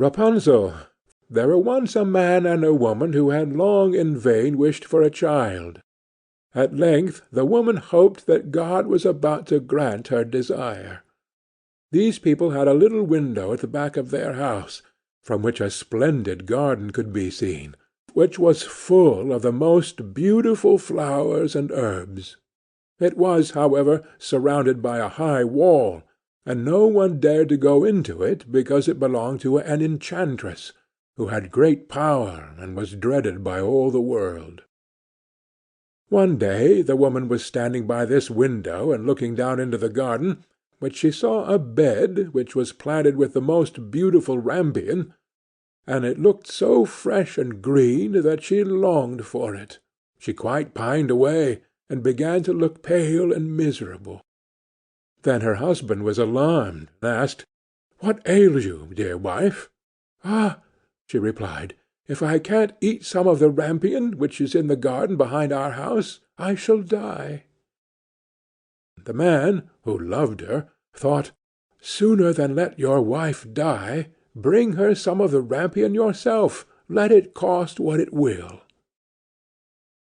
Rapunzel, there were once a man and a woman who had long in vain wished for a child. At length the woman hoped that God was about to grant her desire. These people had a little window at the back of their house, from which a splendid garden could be seen, which was full of the most beautiful flowers and herbs. It was, however, surrounded by a high wall, and no one dared to go into it because it belonged to an enchantress, who had great power and was dreaded by all the world. One day the woman was standing by this window and looking down into the garden, when she saw a bed which was planted with the most beautiful rampion, and it looked so fresh and green that she longed for it. She quite pined away, and began to look pale and miserable. Then her husband was alarmed, and asked, "What ails you, dear wife?" "Ah," she replied, "if I can't eat some of the rampion which is in the garden behind our house, I shall die." The man, who loved her, thought, "Sooner than let your wife die, bring her some of the rampion yourself, let it cost what it will."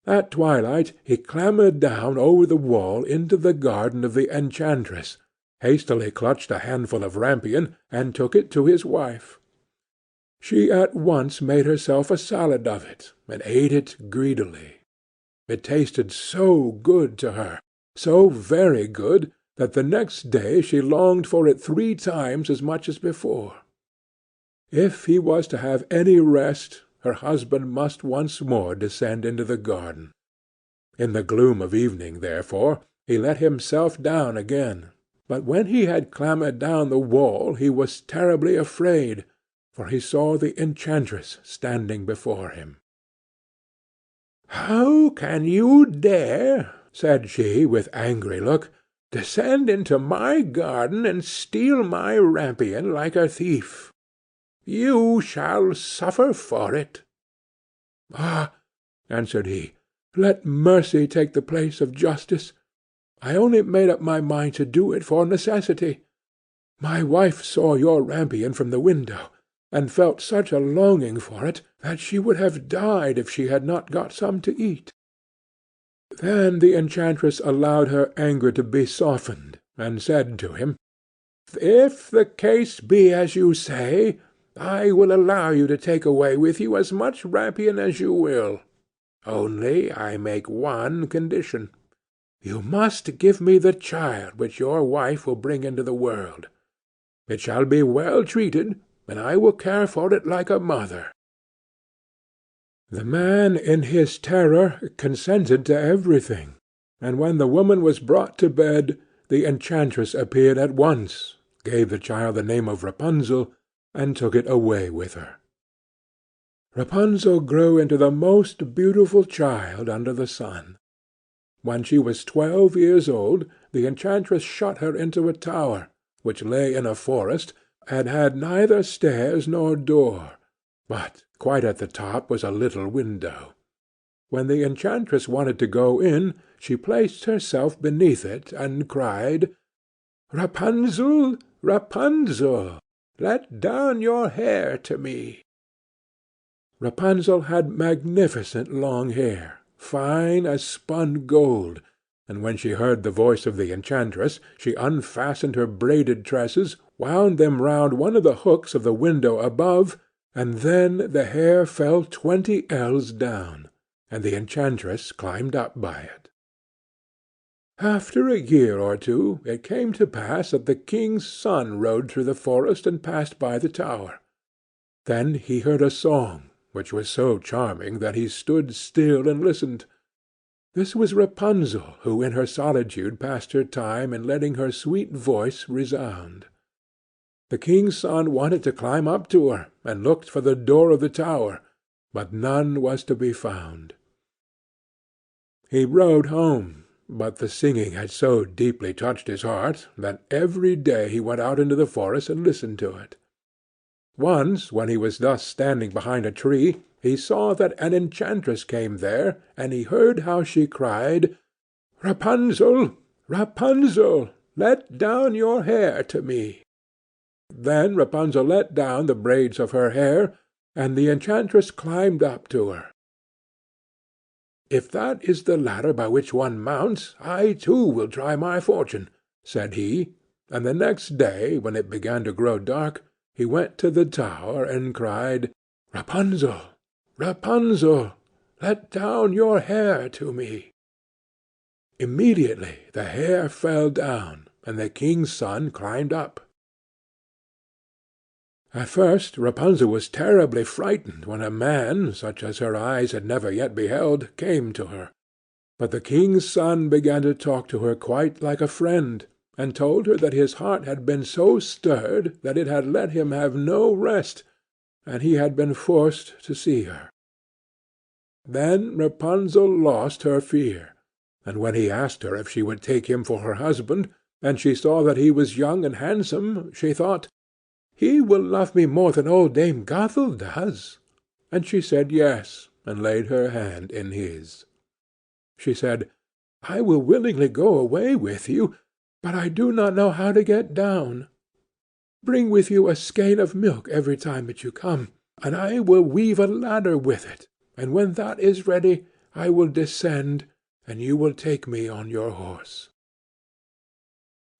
At twilight he clambered down over the wall into the garden of the enchantress, hastily clutched a handful of rampion, and took it to his wife. She at once made herself a salad of it, and ate it greedily. It tasted so good to her, so very good, that the next day she longed for it 3 times as much as before. If he was to have any rest, her husband must once more descend into the garden. In the gloom of evening, therefore, he let himself down again, but when he had clambered down the wall he was terribly afraid, for he saw the enchantress standing before him. "How can you dare," said she, with angry look, "descend into my garden and steal my rampion like a thief? You shall suffer for it." "Ah," answered he, "let mercy take the place of justice. I only made up my mind to do it for necessity. My wife saw your rampion from the window, and felt such a longing for it that she would have died if she had not got some to eat." Then the enchantress allowed her anger to be softened, and said to him, "If the case be as you say, I will allow you to take away with you as much rampion as you will. Only I make one condition. You must give me the child which your wife will bring into the world. It shall be well treated, and I will care for it like a mother." The man in his terror consented to everything, and when the woman was brought to bed, the enchantress appeared at once, gave the child the name of Rapunzel, and took it away with her. Rapunzel grew into the most beautiful child under the sun. When she was 12 years old, the enchantress shut her into a tower, which lay in a forest, and had neither stairs nor door, but quite at the top was a little window. When the enchantress wanted to go in, she placed herself beneath it, and cried, "Rapunzel, Rapunzel, let down your hair to me." Rapunzel had magnificent long hair, fine as spun gold, and when she heard the voice of the enchantress, she unfastened her braided tresses, wound them round one of the hooks of the window above, and then the hair fell 20 ells down, and the enchantress climbed up by it. After a year or two it came to pass that the king's son rode through the forest and passed by the tower. Then he heard a song, which was so charming that he stood still and listened. This was Rapunzel, who in her solitude passed her time in letting her sweet voice resound. The king's son wanted to climb up to her, and looked for the door of the tower, but none was to be found. He rode home, but the singing had so deeply touched his heart that every day he went out into the forest and listened to it. Once, when he was thus standing behind a tree, he saw that an enchantress came there, and he heard how she cried, "Rapunzel, Rapunzel, let down your hair to me." Then Rapunzel let down the braids of her hair, and the enchantress climbed up to her. "If that is the ladder by which one mounts, I too will try my fortune," said he, and the next day, when it began to grow dark, he went to the tower and cried, "Rapunzel, Rapunzel, let down your hair to me." Immediately the hair fell down, and the king's son climbed up. At first Rapunzel was terribly frightened when a man, such as her eyes had never yet beheld, came to her. But the king's son began to talk to her quite like a friend, and told her that his heart had been so stirred that it had let him have no rest, and he had been forced to see her. Then Rapunzel lost her fear, and when he asked her if she would take him for her husband, and she saw that he was young and handsome, she thought, "He will love me more than old Dame Gothel does." And she said yes, and laid her hand in his. She said, "I will willingly go away with you, but I do not know how to get down. Bring with you a skein of milk every time that you come, and I will weave a ladder with it, and when that is ready I will descend, and you will take me on your horse."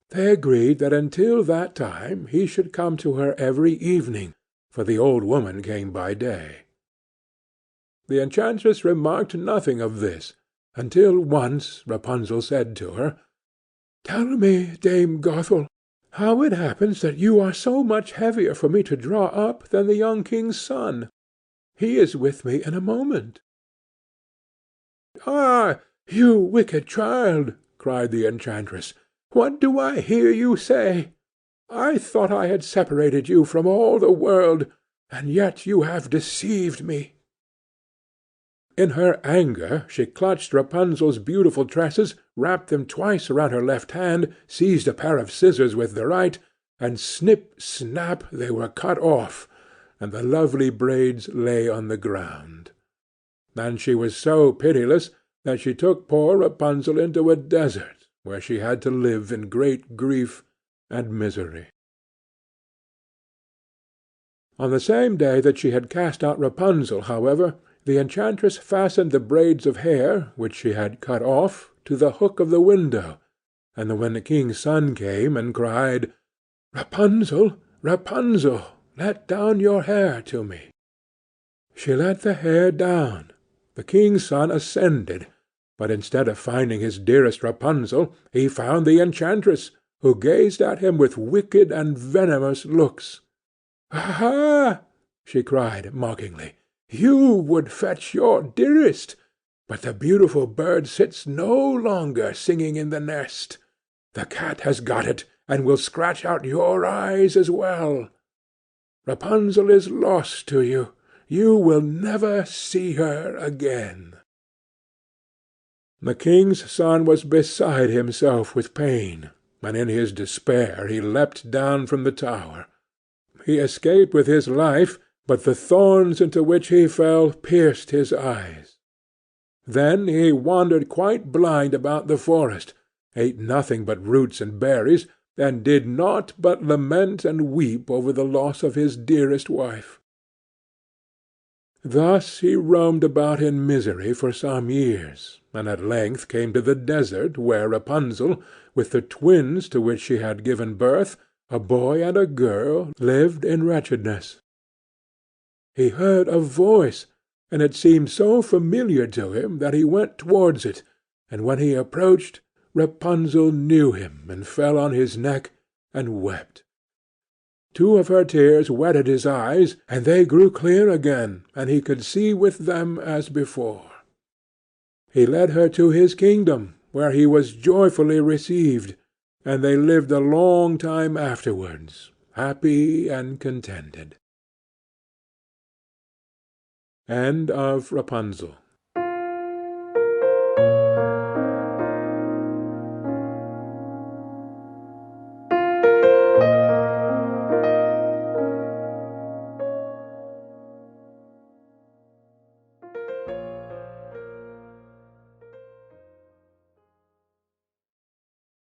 They agreed that until that time he should come to her every evening, for the old woman came by day. The enchantress remarked nothing of this, until once Rapunzel said to her, "Tell me, Dame Gothel, how it happens that you are so much heavier for me to draw up than the young king's son. He is with me in a moment." "Ah, you wicked child!" cried the enchantress. "What do I hear you say? I thought I had separated you from all the world, and yet you have deceived me." In her anger she clutched Rapunzel's beautiful tresses, wrapped them twice around her left hand, seized a pair of scissors with the right, and snip, snap, they were cut off, and the lovely braids lay on the ground. And she was so pitiless that she took poor Rapunzel into a desert, where she had to live in great grief and misery. On the same day that she had cast out Rapunzel, however, the enchantress fastened the braids of hair, which she had cut off, to the hook of the window, and when the king's son came and cried, "Rapunzel, Rapunzel, let down your hair to me," she let the hair down. The king's son ascended, but instead of finding his dearest Rapunzel, he found the enchantress, who gazed at him with wicked and venomous looks. "Aha!" she cried mockingly. "You would fetch your dearest, but the beautiful bird sits no longer singing in the nest. The cat has got it, and will scratch out your eyes as well. Rapunzel is lost to you. You will never see her again." The king's son was beside himself with pain, and in his despair he leapt down from the tower. He escaped with his life, but the thorns into which he fell pierced his eyes. Then he wandered quite blind about the forest, ate nothing but roots and berries, and did naught but lament and weep over the loss of his dearest wife. Thus he roamed about in misery for some years, and at length came to the desert where Rapunzel, with the twins to which she had given birth, a boy and a girl, lived in wretchedness. He heard a voice, and it seemed so familiar to him that he went towards it, and when he approached, Rapunzel knew him, and fell on his neck and wept. Two of her tears wetted his eyes, and they grew clear again, and he could see with them as before. He led her to his kingdom, where he was joyfully received, and they lived a long time afterwards, happy and contented. End of Rapunzel.